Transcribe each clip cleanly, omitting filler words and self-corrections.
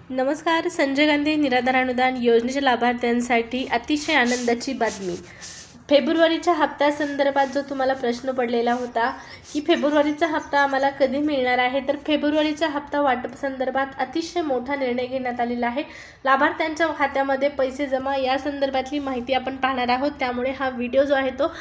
नमस्कार. संजय गांधी निराधार अनुदान योजनेच्या लाभार्थ्यांसाठी अतिशय आनंदाची बातमी. फेब्रुवारीच्या हप्त्यासंदर्भात जो तुम्हाला प्रश्न पडलेला होता की फेब्रुवारीचा हप्ता आम्हाला कधी मिळणार आहे, तर फेब्रुवारीचा हप्ता वाटप संदर्भात अतिशय मोठा निर्णय घेण्यात आलेला आहे. लाभार्थ्यांच्या खात्यामध्ये पैसे जमा या संदर्भातली माहिती आपण पाहणार आहोत. त्यामुळे हा व्हिडिओ जो आहे तो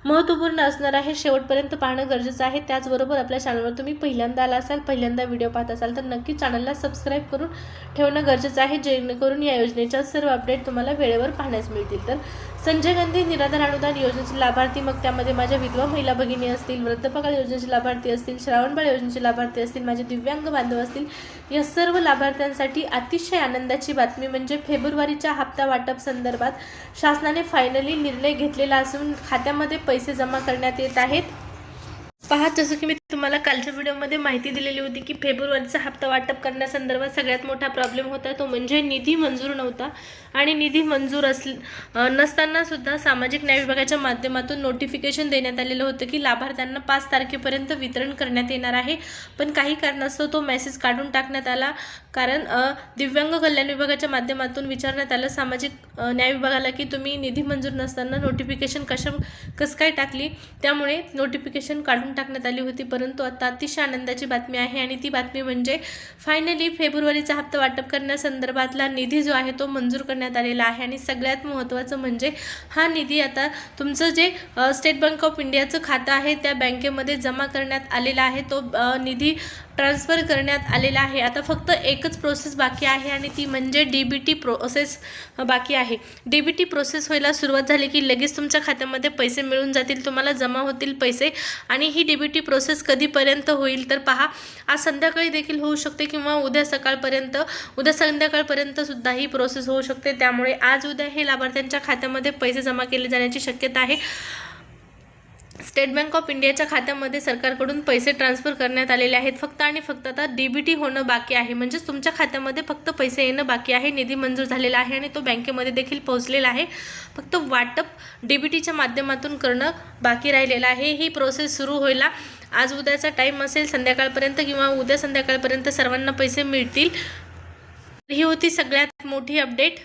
महत्त्वपूर्ण असणार आहे, शेवटपर्यंत पाहणं गरजेचं आहे. त्याचबरोबर आपल्या चॅनलवर तुम्ही पहिल्यांदा आला असाल, पहिल्यांदा व्हिडिओ पाहत असाल तर नक्की चॅनलला सबस्क्राईब करून ठेवणं गरजेचं आहे, जेणेकरून या योजनेच्या सर्व अपडेट तुम्हाला वेळेवर पाहण्यास मिळतील. तर संजय गांधी निराधार अनुदान योजनेचे लाभार्थी, मग त्यामध्ये माझ्या विधवा महिला भगिनी असतील, वृद्धपकाळ योजनेचे लाभार्थी असतील, श्रावणबाळ योजनेचे लाभार्थी असतील, माझे दिव्यांग बांधव असतील, या सर्व लाभार्थ्यांसाठी अतिशय आनंदाची बातमी म्हणजे फेब्रुवारीच्या हप्ता वाटप संदर्भात शासनाने फायनली निर्णय घेतलेला असून खात्यामध्ये पैसे जमा करण्यात येत आहेत. पहा, जसं की मी तुम्हाला कालच्या व्हिडिओमध्ये माहिती दिलेली होती की फेब्रुवारीचा हप्ता वाटप करण्यासंदर्भात सगळ्यात मोठा प्रॉब्लेम होता तो म्हणजे निधी मंजूर नव्हता. आणि निधी मंजूर नसताना सुद्धा सामाजिक न्याय विभागाच्या माध्यमातून नोटिफिकेशन देण्यात आलेलं होतं की लाभार्थ्यांना 5 तारखेपर्यंत वितरण करण्यात येणार आहे. पण काही कारणास्तव तो मेसेज काढून टाकण्यात आला, कारण दिव्यांग कल्याण विभागाच्या माध्यमातून विचारण्यात आलं सामाजिक न्याय विभागाला की तुम्ही निधी मंजूर नसताना नोटिफिकेशन कसं काय टाकली. त्यामुळे नोटिफिकेशन काढून टाकण्यात आली होती. परंतु आता अतिशय आनंदाची बातमी आहे आणि ती बातमी म्हणजे फायनली फेब्रुवारीचा हप्ता वाटप करण्यासंदर्भातला निधी जो आहे तो मंजूर करण्यात आलेला आहे. आणि सगळ्यात महत्त्वाचं म्हणजे हा निधी आता तुमचं जे स्टेट बँक ऑफ इंडियाचं खातं आहे त्या बँकेमध्ये जमा करण्यात आलेला आहे. तो निधी ट्रान्सफर करण्यात आलेला आहे. आता फक्त एकच प्रोसेस बाकी आहे आणि ती म्हणजे DBT प्रोसेस बाकी आहे. DBT प्रोसेस व्हायला सुरुवात झाली की लगेच तुमच्या खात्यामध्ये पैसे मिळून जातील, तुम्हाला जमा होतील पैसे. आणि ही DBT प्रोसेस कधीपर्यंत होईल तर पहा, आज संध्याकाळी देखील होऊ शकते किंवा उद्या संध्याकाळपर्यंत सुद्धा ही प्रोसेस होऊ शकते. त्यामुळे आज उद्या हे लाभार्थ्यांच्या खात्यामध्ये पैसे जमा केले जाण्याची शक्यता आहे. स्टेट बँक ऑफ इंडियाच्या खात्यामध्ये सरकारकडून पैसे ट्रान्सफर करण्यात आलेले आहेत. फक्त आणि फक्त आता DBT होणं बाकी आहे, म्हणजेच तुमच्या खात्यामध्ये फक्त पैसे येणं बाकी आहे. निधी मंजूर झालेला आहे आणि तो बँकेमध्ये देखील पोहोचलेला आहे. फक्त वाटप DBTच्या माध्यमातून करणं बाकी राहिलेलं आहे. ही प्रोसेस सुरू व्हायला आज उद्याचा टाईम असेल, संध्याकाळपर्यंत किंवा उद्या संध्याकाळपर्यंत सर्वांना पैसे मिळतील. ही होती सगळ्यात मोठी अपडेट.